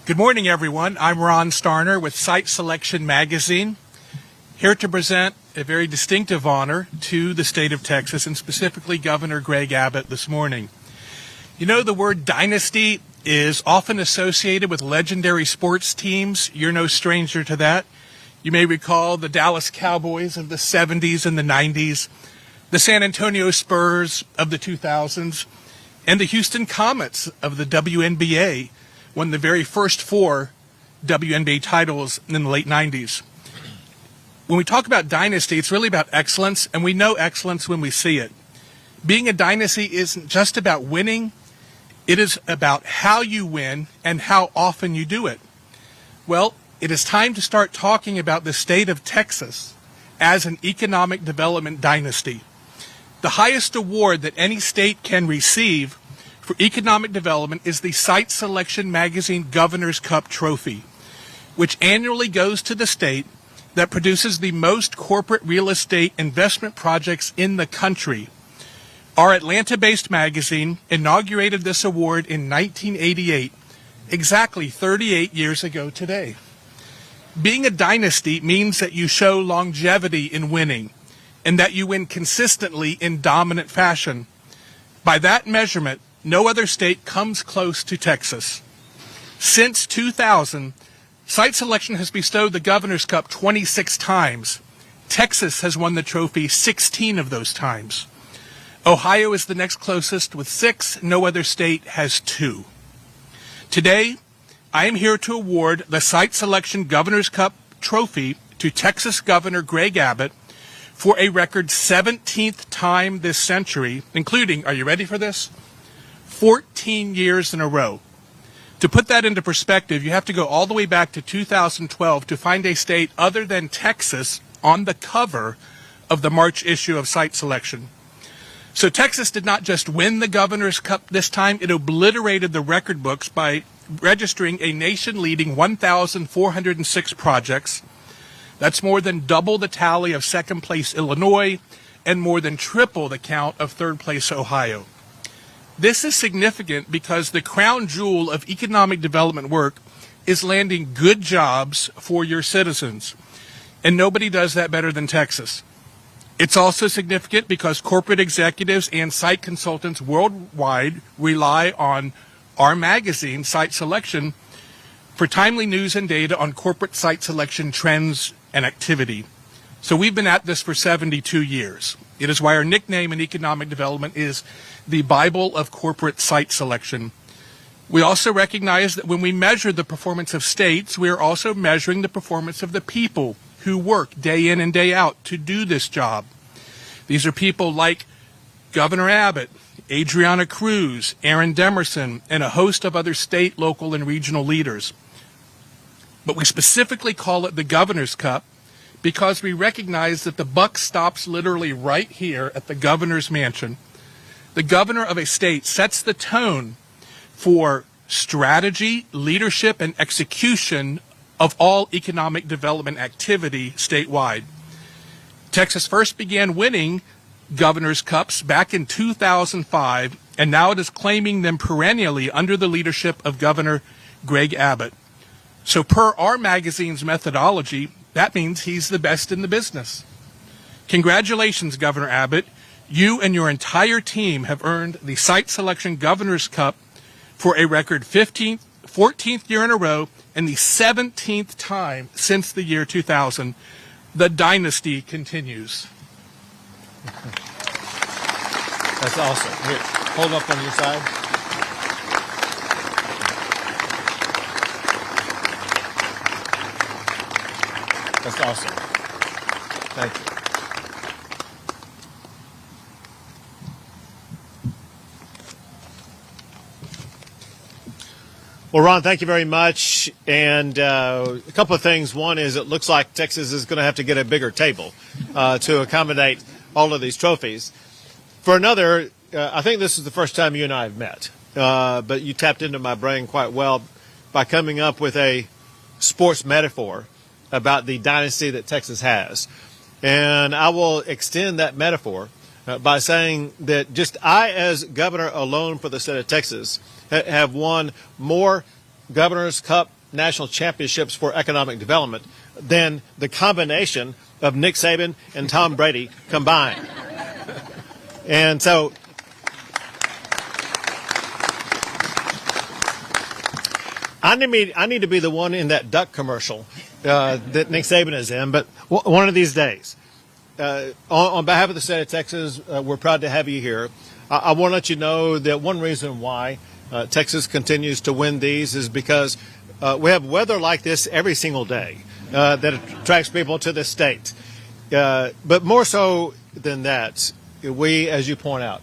Good morning, everyone. I'm Ron Starner with Site Selection Magazine, here to present a very distinctive honor to the state of Texas, and specifically Governor Greg Abbott this morning. You know, the word dynasty is often associated with legendary sports teams. You're no stranger to that. You may recall the Dallas Cowboys of the 70s and the 90s, the San Antonio Spurs of the 2000s, and the Houston Comets of the WNBA won the very first 4 WNBA titles in the late 90s. When we talk about dynasty, it's really about excellence, and we know excellence when we see it. Being a dynasty isn't just about winning, it is about how you win and how often you do it. Well, it is time to start talking about the state of Texas as an economic development dynasty. The highest award that any state can receive for economic development is the Site Selection Magazine Governor's Cup Trophy, which annually goes to the state that produces the most corporate real estate investment projects in the country. Our Atlanta-based magazine inaugurated this award in 1988, exactly 38 years ago today. Being a dynasty means that you show longevity in winning, and that you win consistently in dominant fashion. By that measurement, no other state comes close to Texas. Since 2000, Site Selection has bestowed the Governor's Cup 26 times. Texas has won the trophy 16 of those times. Ohio is the next closest with 6. No other state has 2. Today, I am here to award the Site Selection Governor's Cup Trophy to Texas Governor Greg Abbott for a record 17th time this century, including, are you ready for this? 14 years in a row. To put that into perspective, you have to go all the way back to 2012 to find a state other than Texas on the cover of the March issue of Site Selection. So Texas did not just win the Governor's Cup this time, it obliterated the record books by registering a nation-leading 1,406 projects. That's more than double the tally of second-place Illinois and more than triple the count of third-place Ohio. This is significant because the crown jewel of economic development work is landing good jobs for your citizens, and nobody does that better than Texas. It's also significant because corporate executives and site consultants worldwide rely on our magazine, Site Selection, for timely news and data on corporate site selection trends and activity. So we've been at this for 72 years. It is why our nickname in economic development is the Bible of Corporate Site Selection. We also recognize that when we measure the performance of states, we are also measuring the performance of the people who work day in and day out to do this job. These are people like Governor Abbott, Adriana Cruz, Aaron Demerson, and a host of other state, local, and regional leaders. But we specifically call it the Governor's Cup because we recognize that the buck stops literally right here at the governor's mansion. The governor of a state sets the tone for strategy, leadership, and execution of all economic development activity statewide. Texas first began winning Governor's Cups back in 2005, and now it is claiming them perennially under the leadership of Governor Greg Abbott. So per our magazine's methodology, that means he's the best in the business. Congratulations, Governor Abbott. You and your entire team have earned the Site Selection Governor's Cup for a record 14th year in a row and the 17th time since the year 2000. The dynasty continues. That's awesome. Here, hold up on your side. That's awesome. Thank you. Well, Ron, thank you very much. And a couple of things. One is it looks like Texas is going to have to get a bigger table to accommodate all of these trophies. For another, I think this is the first time you and I have met, but you tapped into my brain quite well by coming up with a sports metaphor about the dynasty that Texas has. And I will extend that metaphor by saying that just I, as governor alone for the state of Texas, have won more Governor's Cup national championships for economic development than the combination of Nick Saban and Tom Brady combined. And so I need to be the one in that duck commercial that Nick Saban is in, but one of these days. On behalf of the state of Texas, we're proud to have you here. I want to let you know that one reason why Texas continues to win these is because we have weather like this every single day that attracts people to the state. But more so than that, we, as you point out,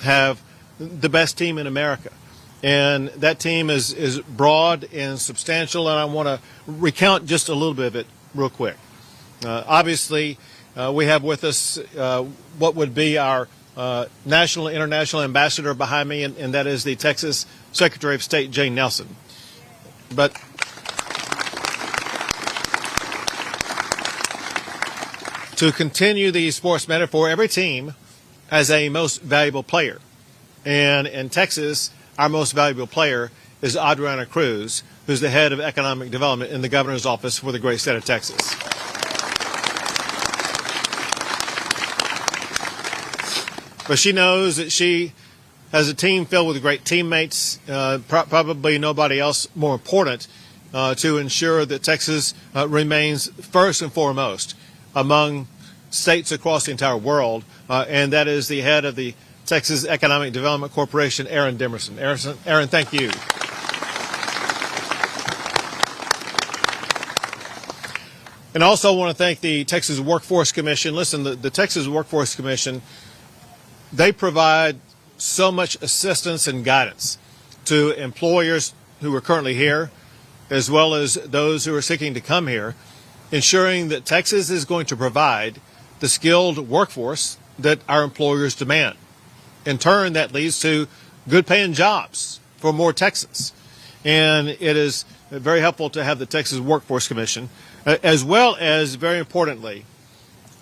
have the best team in America. And that team is broad and substantial, and I want to recount just a little bit of it real quick. Obviously, we have with us what would be our national and international ambassador behind me, and that is the Texas Secretary of State, Jane Nelson. But to continue the sports metaphor, every team has a most valuable player. And in Texas, our most valuable player is Adriana Cruz, who's the head of economic development in the governor's office for the great state of Texas. But she knows that she has a team filled with great teammates, probably nobody else more important to ensure that Texas remains first and foremost among states across the entire world, and that is the head of the Texas Economic Development Corporation, Aaron Demerson. Aaron, thank you. And also want to thank the Texas Workforce Commission. Listen, the Texas Workforce Commission, they provide so much assistance and guidance to employers who are currently here, as well as those who are seeking to come here, ensuring that Texas is going to provide the skilled workforce that our employers demand. In turn, that leads to good paying jobs for more Texans. And it is very helpful to have the Texas Workforce Commission, as well as, very importantly,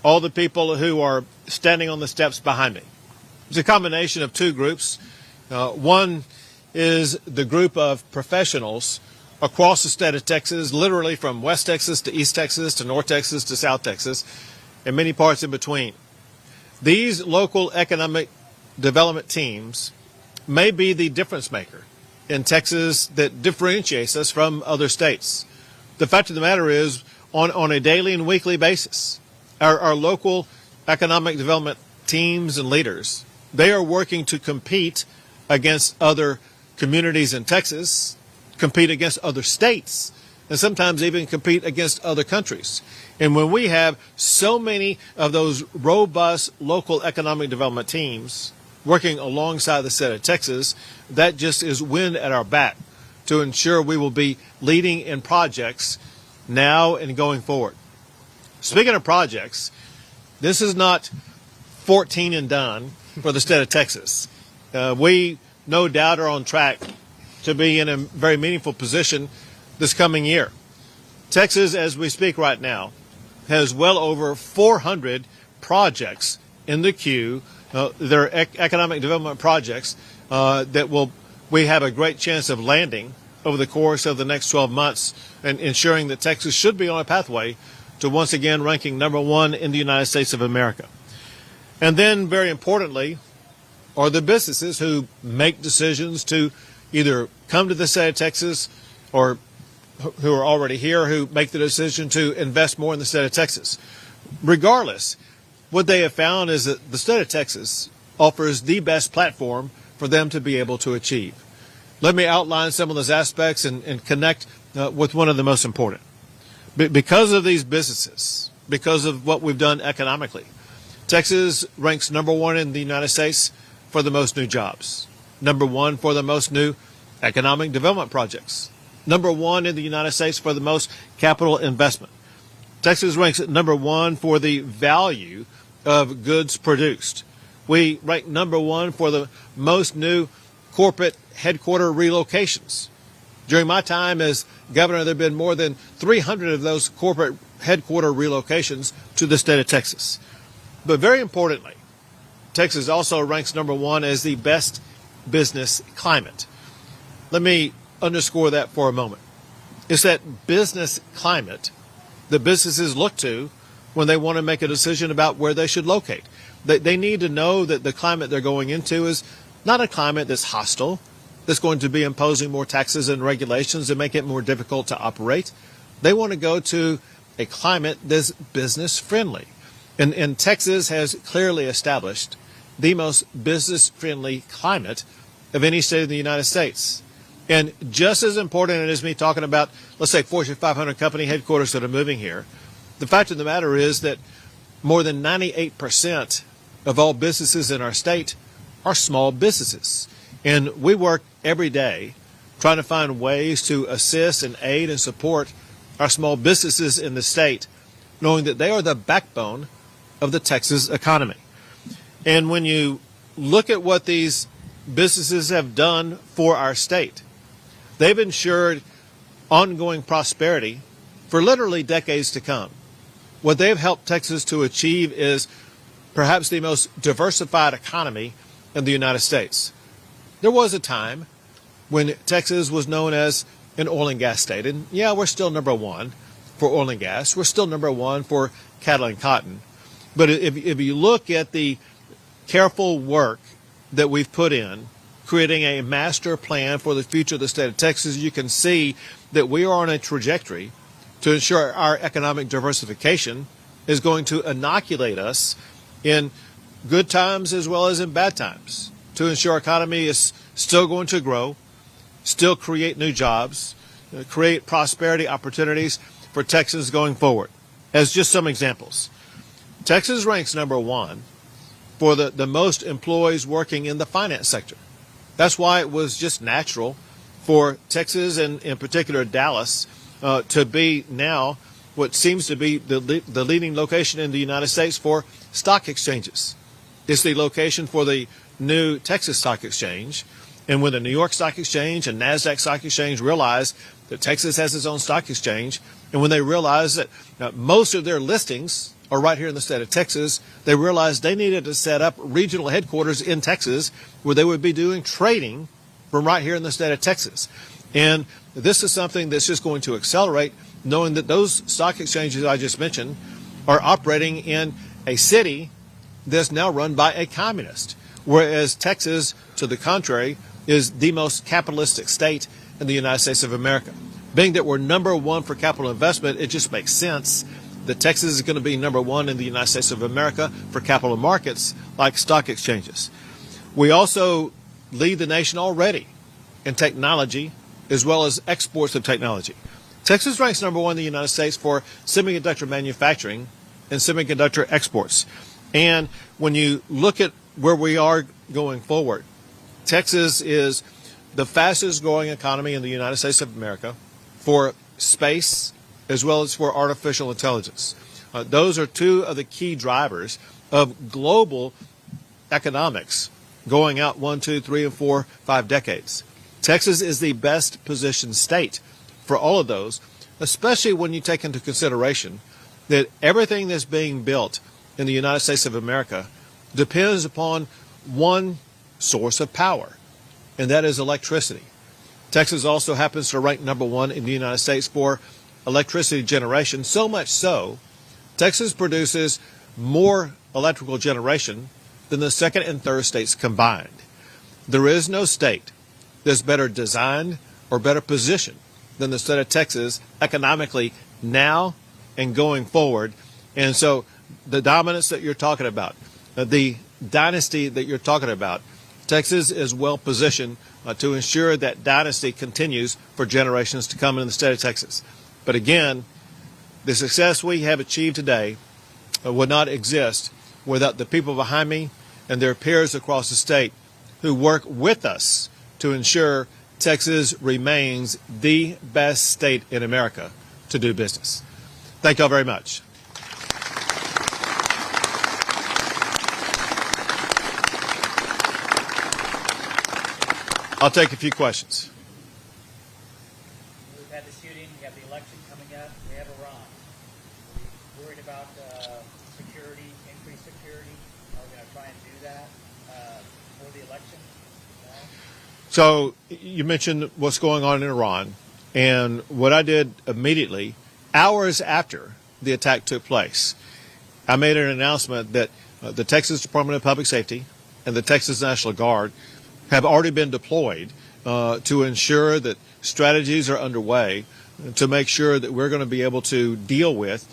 all the people who are standing on the steps behind me. It's a combination of two groups. One is the group of professionals across the state of Texas, literally from West Texas to East Texas to North Texas to South Texas, and many parts in between. These local economic development teams may be the difference maker in Texas that differentiates us from other states. The fact of the matter is, on a daily and weekly basis, our local economic development teams and leaders, they are working to compete against other communities in Texas, compete against other states, and sometimes even compete against other countries. And when we have so many of those robust local economic development teams working alongside the state of Texas, that just is wind at our back to ensure we will be leading in projects now and going forward. Speaking of projects, this is not 14 and done for the state of Texas. We no doubt are on track to be in a very meaningful position this coming year. Texas, as we speak right now, has well over 400 projects in the queue. They're economic development projects that we have a great chance of landing over the course of the next 12 months, and ensuring that Texas should be on a pathway to once again ranking #1 in the United States of America. And then, very importantly, are the businesses who make decisions to either come to the state of Texas or who are already here, who make the decision to invest more in the state of Texas. Regardless, what they have found is that the state of Texas offers the best platform for them to be able to achieve. Let me outline some of those aspects and connect with one of the most important. Because of these businesses, because of what we've done economically, Texas ranks #1 in the United States for the most new jobs, #1 for the most new economic development projects, #1 in the United States for the most capital investment. Texas ranks #1 for the value of goods produced. We rank #1 for the most new corporate headquarter relocations. During my time as governor, there have been more than 300 of those corporate headquarter relocations to the state of Texas. But very importantly, Texas also ranks #1 as the best business climate. Let me underscore that for a moment. It's that business climate that businesses look to when they want to make a decision about where they should locate. They need to know that the climate they're going into is not a climate that's hostile, that's going to be imposing more taxes and regulations and make it more difficult to operate. They want to go to a climate that's business friendly. And Texas has clearly established the most business friendly climate of any state in the United States. And just as important as me talking about, let's say, Fortune 500 company headquarters that are moving here, the fact of the matter is that more than 98% of all businesses in our state are small businesses. And we work every day trying to find ways to assist and aid and support our small businesses in the state, knowing that they are the backbone of the Texas economy. And when you look at what these businesses have done for our state, they've ensured ongoing prosperity for literally decades to come. What they've helped Texas to achieve is perhaps the most diversified economy in the United States. There was a time when Texas was known as an oil and gas state. And yeah, we're still number one for oil and gas. We're still number one for cattle and cotton. But if you look at the careful work that we've put in, creating a master plan for the future of the state of Texas, you can see that we are on a trajectory to ensure our economic diversification is going to inoculate us in good times as well as in bad times, to ensure our economy is still going to grow, still create new jobs, create prosperity opportunities for Texans going forward. As just some examples, Texas ranks number one for the most employees working in the finance sector. That's why it was just natural for Texas and in particular Dallas to be now what seems to be the leading location in the United States for stock exchanges. It's the location for the new Texas Stock Exchange. And when the New York Stock Exchange and NASDAQ Stock Exchange realized that Texas has its own stock exchange, and when they realized that most of their listings are right here in the state of Texas, they realized they needed to set up regional headquarters in Texas where they would be doing trading from right here in the state of Texas. And this is something that's just going to accelerate, knowing that those stock exchanges I just mentioned are operating in a city that's now run by a communist, whereas Texas, to the contrary, is the most capitalistic state in the United States of America. Being that we're number one for capital investment, it just makes sense that Texas is going to be number one in the United States of America for capital markets like stock exchanges. We also lead the nation already in technology as well as exports of technology. Texas ranks number one in the United States for semiconductor manufacturing and semiconductor exports. And when you look at where we are going forward, Texas is the fastest growing economy in the United States of America for space as well as for artificial intelligence. Those are two of the key drivers of global economics going out 1, 2, 3, and 4, 5 decades. Texas is the best positioned state for all of those, especially when you take into consideration that everything that's being built in the United States of America depends upon one source of power, and that is electricity. Texas also happens to rank number one in the United States for electricity generation, so much so, Texas produces more electrical generation than the second and third states combined. There is no state that's better designed or better positioned than the state of Texas economically now and going forward. And so the dominance that you're talking about, the dynasty that you're talking about, Texas is well positioned to ensure that dynasty continues for generations to come in the state of Texas. But again, the success we have achieved today would not exist without the people behind me and their peers across the state who work with us to ensure Texas remains the best state in America to do business. Thank you all very much. I'll take a few questions. We've had the shooting, we have the election coming up, we have Iran. Are we worried about security, increased security? Are we going to try and do that for the election? No? So you mentioned what's going on in Iran. And what I did immediately, hours after the attack took place, I made an announcement that the Texas Department of Public Safety and the Texas National Guard have already been deployed to ensure that strategies are underway to make sure that we're going to be able to deal with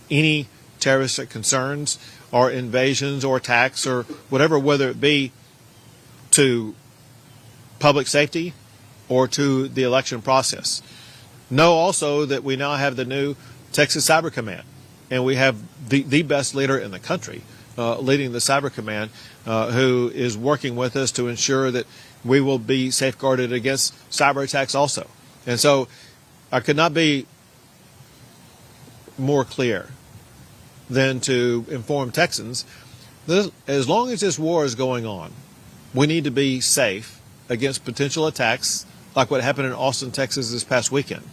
any terroristic concerns or invasions or attacks or whatever, whether it be to public safety or to the election process. Know also that we now have the new Texas Cyber Command, and we have the best leader in the country leading the Cyber Command, who is working with us to ensure that we will be safeguarded against cyber attacks also. And so I could not be more clear than to inform Texans that as long as this war is going on, we need to be safe against potential attacks like what happened in Austin, Texas this past weekend,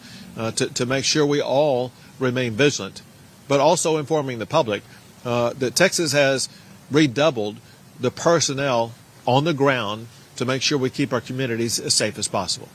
to make sure we all remain vigilant, but also informing the public that Texas has redoubled the personnel on the ground to make sure we keep our communities as safe as possible.